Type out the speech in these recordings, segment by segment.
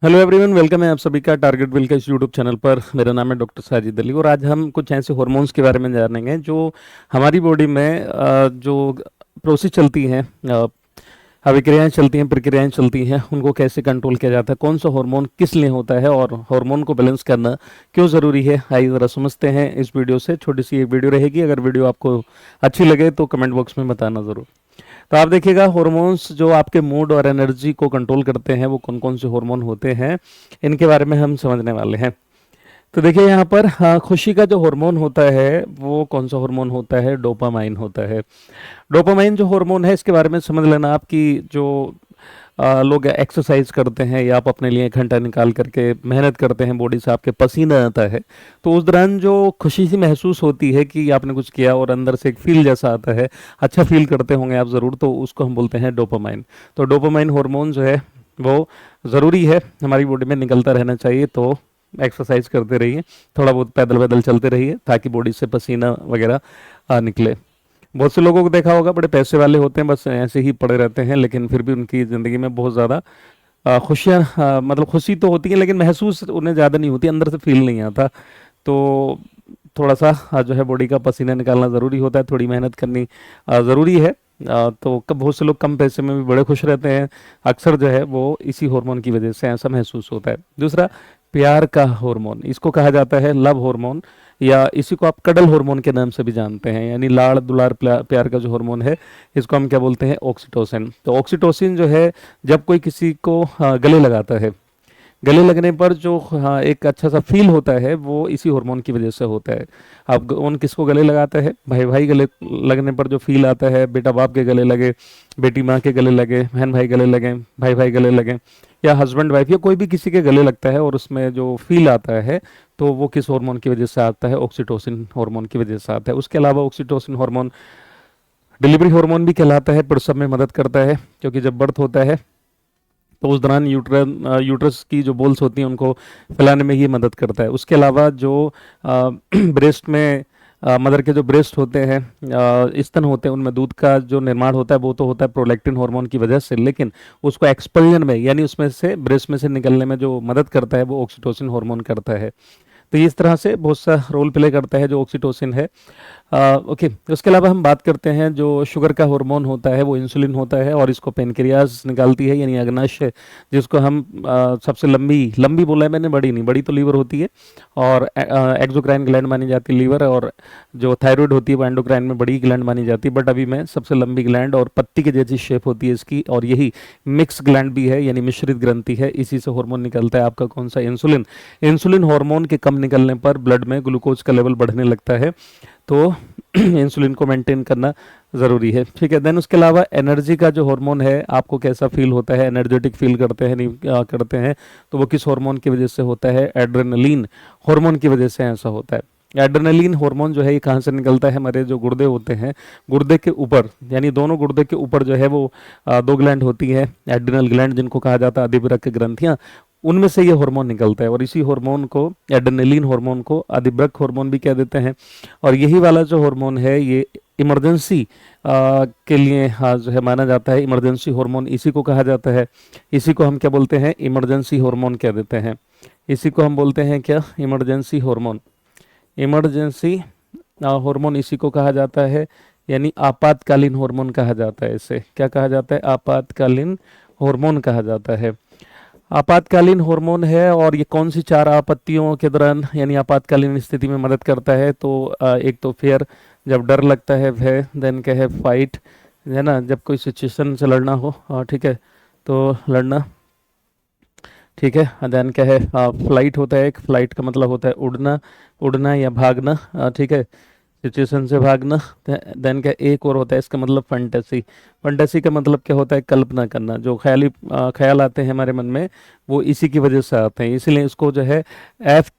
Hello everyone, welcome है आप सभी का टारगेट बिल के इस यूट्यूब चैनल पर। मेरा नाम है डॉक्टर साजिद अली और आज हम कुछ ऐसे हार्मोन्स के बारे में जानेंगे जो हमारी बॉडी में जो प्रोसेस चलती हैं, अभिक्रियाएं चलती हैं, प्रक्रियाएं चलती हैं, उनको कैसे कंट्रोल किया जाता है, कौन सा हार्मोन किस लिए होता है और हार्मोन को बैलेंस करना क्यों ज़रूरी है। आइए ज़रा समझते हैं इस वीडियो से। छोटी सी एक वीडियो रहेगी, अगर वीडियो आपको अच्छी लगे तो कमेंट बॉक्स में बताना ज़रूर। तो आप देखिएगा, हार्मोन्स जो आपके मूड और एनर्जी को कंट्रोल करते हैं वो कौन कौन से हार्मोन होते हैं, इनके बारे में हम समझने वाले हैं। तो देखिए यहाँ पर, हाँ, खुशी का जो हार्मोन होता है वो कौन सा हार्मोन होता है? डोपामाइन होता है। डोपामाइन जो हार्मोन है, इसके बारे में समझ लेना आपकी जो लोग एक्सरसाइज करते हैं या आप अपने लिए 1 घंटा निकाल करके मेहनत करते हैं, बॉडी से आपके पसीना आता है, तो उस दौरान जो खुशी सी महसूस होती है कि आपने कुछ किया और अंदर से एक फील जैसा आता है, अच्छा फील करते होंगे आप ज़रूर, तो उसको हम बोलते हैं डोपामाइन। तो डोपामाइन हार्मोन जो है वो ज़रूरी है, हमारी बॉडी में निकलता रहना चाहिए। तो एक्सरसाइज करते रहिए, थोड़ा बहुत पैदल पैदल चलते रहिए ताकि बॉडी से पसीना वगैरह निकले। बहुत से लोगों को देखा होगा, बड़े पैसे वाले होते हैं, बस ऐसे ही पड़े रहते हैं, लेकिन फिर भी उनकी ज़िंदगी में बहुत ज़्यादा खुशियाँ, मतलब खुशी तो होती है लेकिन महसूस उन्हें ज़्यादा नहीं होती, अंदर से फील नहीं आता। तो थोड़ा सा जो है बॉडी का पसीना निकालना ज़रूरी होता है, थोड़ी मेहनत करनी ज़रूरी है। तो कब बहुत से लोग कम पैसे में भी बड़े खुश रहते हैं, अक्सर जो है वो इसी हार्मोन की वजह से ऐसा महसूस होता है। दूसरा, प्यार का हार्मोन, इसको कहा जाता है लव हार्मोन, या इसी को आप कडल हार्मोन के नाम से भी जानते हैं, यानी लाड़ दुलार प्यार का जो हार्मोन है, इसको हम क्या बोलते हैं? ऑक्सीटोसिन। तो ऑक्सीटोसिन जो है, जब कोई किसी को गले लगाता है, गले लगने पर जो, हाँ, एक अच्छा सा फील होता है वो इसी हार्मोन की वजह से होता है। आप उन किसको गले लगाते हैं? भाई भाई गले लगने पर जो फील आता है, बेटा बाप के गले लगे, बेटी माँ के गले लगे, बहन भाई गले लगे, भाई भाई गले लगे, या हस्बैंड वाइफ या कोई भी किसी के गले लगता है और उसमें जो फील आता है, तो वो किस हार्मोन की वजह से आता है? ऑक्सीटोसिन हार्मोन की वजह से आता है। उसके अलावा ऑक्सीटोसिन हार्मोन डिलीवरी हार्मोन भी कहलाता है, प्रसव में मदद करता है, क्योंकि जब बर्थ होता है तो उस दौरान यूट्रस की जो बोल्स होती हैं उनको फैलाने में ये मदद करता है। उसके अलावा जो ब्रेस्ट में, मदर के जो ब्रेस्ट होते हैं, स्तन होते हैं, उनमें दूध का जो निर्माण होता है वो तो होता है प्रोलैक्टिन हार्मोन की वजह से, लेकिन उसको एक्सपल्जन में, यानी उसमें से, ब्रेस्ट में से निकलने में जो मदद करता है वो ऑक्सीटोसिन हार्मोन करता है। तो इस तरह से बहुत सा रोल प्ले करता है जो ऑक्सीटोसिन है। ओके, उसके अलावा हम बात करते हैं जो शुगर का हार्मोन होता है वो इंसुलिन होता है, और इसको पेनक्रियाज निकालती है, यानी अग्नाशय, जिसको हम सबसे लंबी लंबी बोला है मैंने, बड़ी नहीं, बड़ी तो लीवर होती है, और एक्सोक्राइन ग्लैंड मानी जाती है लीवर, और जो थायराइड होती है वो एंडोक्राइन में बड़ी ग्लैंड मानी जाती है, बट अभी मैं सबसे लंबी ग्लैंड, और पत्ती के जैसी शेप होती है इसकी, और यही मिक्स ग्लैंड भी है, यानी मिश्रित ग्रंथि है, इसी से हार्मोन निकलता है आपका कौन सा? इंसुलिन। इंसुलिन हार्मोन के कम निकलने पर ब्लड में ग्लूकोज का लेवल बढ़ने लगता है, तो इंसुलिन को मेंटेन करना ज़रूरी है। ठीक है। देन उसके अलावा एनर्जी का जो हार्मोन है, आपको कैसा फील होता है, एनर्जेटिक फील करते हैं नहीं करते हैं, तो वो किस हार्मोन की वजह से होता है? एड्रेनलिन हार्मोन की वजह से ऐसा होता है। एड्रेनलिन हार्मोन जो है ये कहाँ से निकलता है? हमारे जो गुर्दे होते हैं, गुर्दे के ऊपर, यानी दोनों गुर्दे के ऊपर जो है वो दो ग्लैंड होती है, एड्रिनल ग्लैंड जिनको कहा जाता है अधिवृक्क ग्रंथियां, उनमें से ये हार्मोन निकलता है, और इसी हार्मोन को, एड्रेनलिन हार्मोन को, अधिवृक्क हार्मोन भी कह देते हैं। और यही वाला जो हार्मोन है ये इमरजेंसी के लिए, हाँ, जो है माना जाता है इमरजेंसी हार्मोन, इसी को कहा जाता है। इसी को हम क्या बोलते हैं? इमरजेंसी हार्मोन कह देते हैं। इसी को हम बोलते हैं क्या? Emergency hormone. इमरजेंसी हार्मोन इसी को कहा जाता है, यानी आपातकालीन हार्मोन कहा जाता है। इसे क्या कहा जाता है? आपातकालीन हार्मोन कहा जाता है। आपातकालीन हार्मोन है, और ये कौन सी 4 आपत्तियों के दौरान, यानी आपातकालीन स्थिति में मदद करता है? तो एक तो फियर, जब डर लगता है, भय। देन क्या है? फाइट, है ना, जब कोई सिचुएशन से लड़ना हो, ठीक है, तो लड़ना। ठीक है। देन क्या है? फ्लाइट होता है एक, फ्लाइट का मतलब होता है उड़ना, उड़ना या भागना, ठीक है, सिचुएशन से भागना। देन क्या एक और होता है, इसका मतलब फंटेसी। फंटेसी का मतलब क्या होता है? कल्पना करना, जो ख्याली ख्याल आते हैं हमारे मन में, वो इसी की वजह से आते हैं, इसीलिए इसको जो है एफ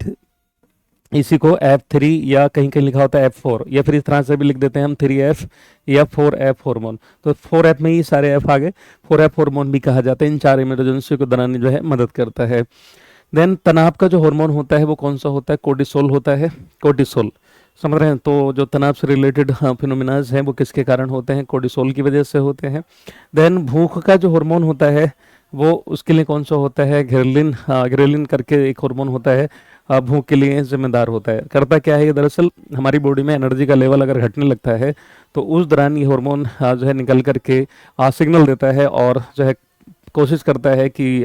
इसी को F3, या कहीं कहीं लिखा होता है F4, या फिर इस तरह से भी लिख देते हैं हम 3F या 4F हार्मोन। तो 4F में ही सारे F आ गए, 4F हार्मोन भी कहा जाता है। इन 4 इमरजेंसी को दौरान जो है मदद करता है। देन तनाव का जो हार्मोन होता है वो कौन सा होता है? कोर्टिसोल होता है। कोर्टिसोल, समझ रहे हैं? तो जो तनाव से रिलेटेड फिनोमिनाज हैं वो किसके कारण होते हैं? कोर्टिसोल की वजह से होते हैं। देन भूख का जो हार्मोन होता है, वो उसके लिए कौन सा होता है, घ्रेलिन, घ्रेलिन करके एक हार्मोन होता है, भूख के लिए जिम्मेदार होता है। करता क्या है ये, दरअसल हमारी बॉडी में एनर्जी का लेवल अगर घटने लगता है तो उस दौरान ये हार्मोन जो है निकल करके सिग्नल देता है और जो है कोशिश करता है कि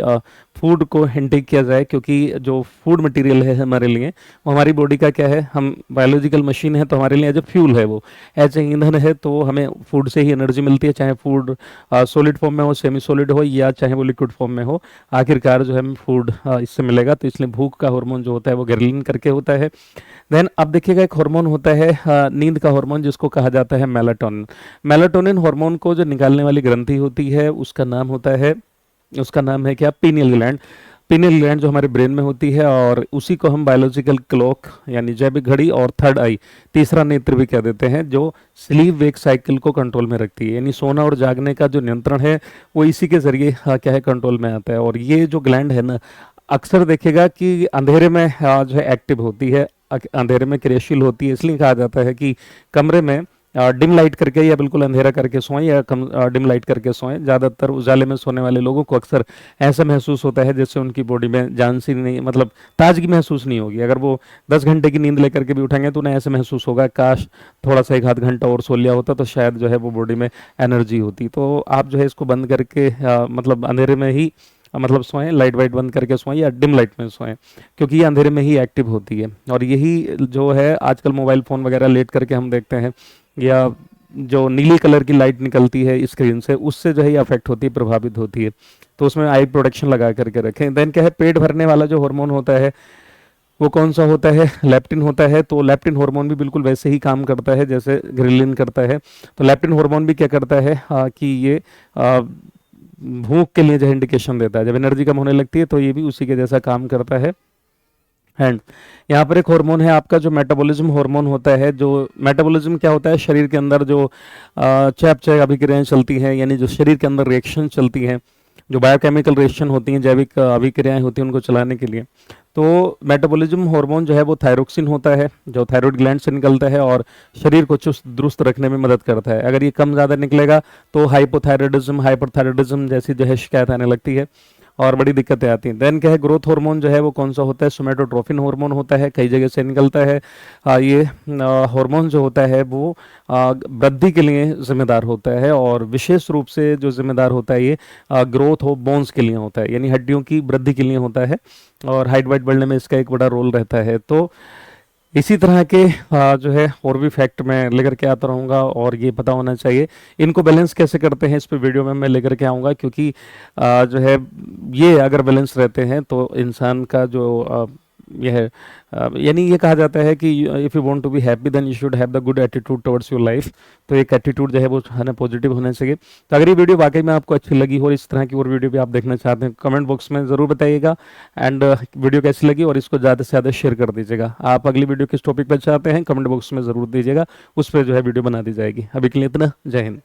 फूड को इनटेक किया जाए, क्योंकि जो फूड मटेरियल है हमारे लिए वो हमारी बॉडी का क्या है, हम बायोलॉजिकल मशीन है तो हमारे लिए एज ए फ्यूल है, वो एज ए ईंधन है, तो हमें फूड से ही एनर्जी मिलती है, चाहे फूड सॉलिड फॉर्म में हो, सेमी सॉलिड हो, या चाहे वो लिक्विड फॉर्म में हो, आखिरकार जो है हमें फूड इससे मिलेगा। तो इसलिए भूख का हार्मोन जो होता है वो ग्रेलिन करके होता है। देन अब देखिएगा एक हार्मोन होता है नींद का हार्मोन, जिसको कहा जाता है मेलाटोनिन। मेलाटोनिन हार्मोन को जो निकालने वाली ग्रंथि होती है उसका नाम है क्या, पीनियल ग्लैंड। पीनियल ग्लैंड जो हमारे ब्रेन में होती है, और उसी को हम बायोलॉजिकल क्लॉक यानी जैविक घड़ी और थर्ड आई, तीसरा नेत्र भी कह देते हैं, जो स्लीप वेक साइकिल को कंट्रोल में रखती है। यानी सोना और जागने का जो नियंत्रण है वो इसी के जरिए क्या है, कंट्रोल में आता है। और ये जो ग्लैंड है ना, अक्सर देखेगा कि अंधेरे में जो है एक्टिव होती है, अंधेरे में क्रियाशील होती है। इसलिए कहा जाता है कि कमरे में डिम लाइट करके या बिल्कुल अंधेरा करके सोएं, या कम डिम लाइट करके सोएं। ज़्यादातर उजाले में सोने वाले लोगों को अक्सर ऐसा महसूस होता है जैसे उनकी बॉडी में जान सी नहीं, मतलब ताजगी महसूस नहीं होगी। अगर वो 10 घंटे की नींद लेकर के भी उठेंगे तो उन्हें ऐसा महसूस होगा, काश थोड़ा सा एक आध घंटा और सो लिया होता तो शायद जो है वो बॉडी में एनर्जी होती। तो आप जो है इसको बंद करके मतलब अंधेरे में ही मतलब सोएं, लाइट वाइट बंद करके सोएं या डिम लाइट में सोएं, क्योंकि ये अंधेरे में ही एक्टिव होती है। और यही जो है आजकल मोबाइल फ़ोन वगैरह लेट करके हम देखते हैं, या जो नीली कलर की लाइट निकलती है स्क्रीन से, उससे जो है ये अफेक्ट होती है, प्रभावित होती है। तो उसमें आई प्रोटेक्शन लगा करके रखें। देन क्या है, पेट भरने वाला जो हार्मोन होता है वो कौन सा होता है, लेप्टिन होता है। तो लेप्टिन हार्मोन भी बिल्कुल वैसे ही काम करता है जैसे ग्रेलिन करता है। तो लेप्टिन हार्मोन भी क्या करता है कि ये भूख के लिए जो इंडिकेशन देता है, जब एनर्जी कम होने लगती है तो ये भी उसी के जैसा काम करता है। एंड यहाँ पर एक हार्मोन है आपका जो मेटाबॉलिज्म हार्मोन होता है। जो मेटाबॉलिज्म क्या होता है, शरीर के अंदर जो चयापचय अभिक्रियाएं चलती हैं, यानी जो शरीर के अंदर रिएक्शन चलती हैं, जो बायोकेमिकल रिएक्शन होती हैं, जैविक अभिक्रियाएं होती हैं, उनको चलाने के लिए। तो मेटाबॉलिज्म हार्मोन जो है वो थायरोक्सिन होता है, जो थायराइड ग्लैंड से निकलता है और शरीर को चुस्त दुरुस्त रखने में मदद करता है। अगर ये कम ज़्यादा निकलेगा तो हाइपोथायराइडिज्म, हाइपरथायराइडिज्म जैसी जो है शिकायत आने लगती है और बड़ी दिक्कतें आती हैं। देन क्या है, ग्रोथ हार्मोन जो है वो कौन सा होता है, सोमेटोट्रोफिन हार्मोन होता है, कई जगह से निकलता है। ये हार्मोन जो होता है वो वृद्धि के लिए जिम्मेदार होता है, और विशेष रूप से जो जिम्मेदार होता है ये ग्रोथ हो बोन्स के लिए होता है, यानी हड्डियों की वृद्धि के लिए होता है, और हाइट वाइट बढ़ने में इसका एक बड़ा रोल रहता है। तो इसी तरह के जो है और भी फैक्ट मैं लेकर के आता रहूँगा, और ये पता होना चाहिए इनको बैलेंस कैसे करते हैं, इस पे वीडियो में मैं लेकर के आऊँगा। क्योंकि जो है ये अगर बैलेंस रहते हैं तो इंसान का जो ये है यानी ये कहा जाता है कि if you want to be happy then you should have the good attitude towards your life. तो एक एटीट्यूड जो है वो है ना पॉजिटिव होना चाहिए। तो अगर ये वीडियो वाकई में आपको अच्छी लगी हो और इस तरह की और वीडियो भी आप देखना चाहते हैं, कमेंट बॉक्स में ज़रूर बताइएगा। एंड वीडियो कैसी लगी और इसको ज़्यादा से ज़्यादा शेयर कर दीजिएगा। आप अगली वीडियो किस टॉपिक पर चाहते हैं कमेंट बॉक्स में ज़रूर दीजिएगा, उस पर जो है वीडियो बना दी जाएगी। अभी के लिए इतना, जय हिंद।